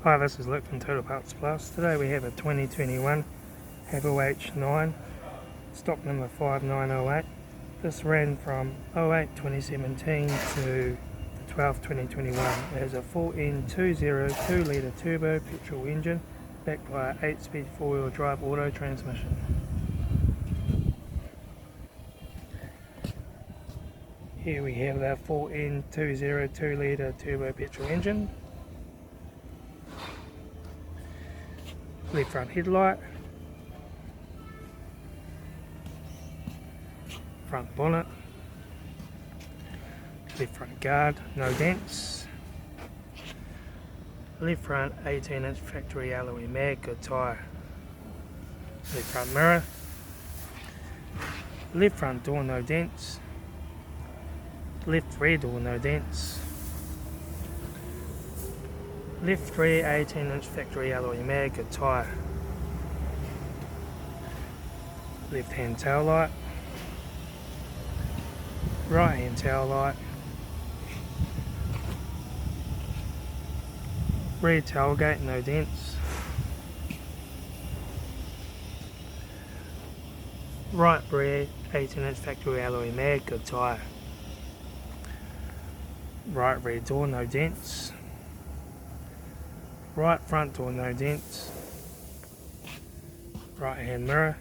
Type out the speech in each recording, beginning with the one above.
Hi, this is Luke from Total Parts Plus. Today we have a 2021 Haval H9, stock number 5908. This ran from 08-2017 to the 12-2021. It has a 4N202 2-litre turbo petrol engine backed by an 8-speed 4-wheel drive auto transmission. Here we have the 4N202 2-litre turbo petrol engine. Left front headlight, front bonnet, left front guard, no dents, left front 18-inch factory alloy mag, good tyre, left front mirror, left front door, no dents, left rear door, no dents, left rear 18-inch factory alloy mag, good tyre, left hand tail light, right hand tail light, rear tailgate, no dents, right rear 18-inch factory alloy mag, good tyre, right rear door, no dents, right front door, no dents, right hand mirror,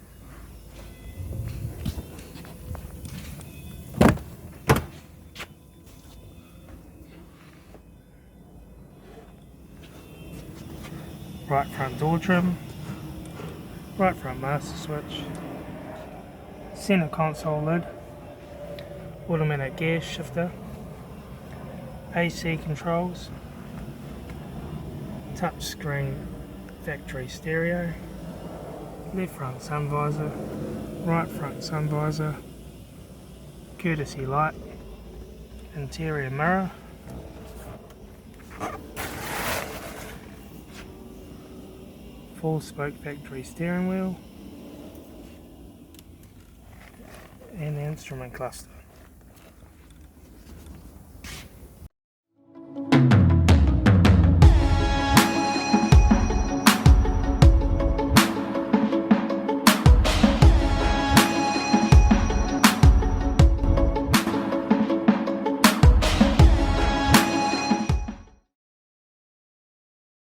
right front door trim, right front master switch, centre console lid, automatic gear shifter, AC controls, touch screen factory stereo, left front sun visor, right front sun visor, courtesy light, interior mirror, full spoke factory steering wheel, and the instrument cluster.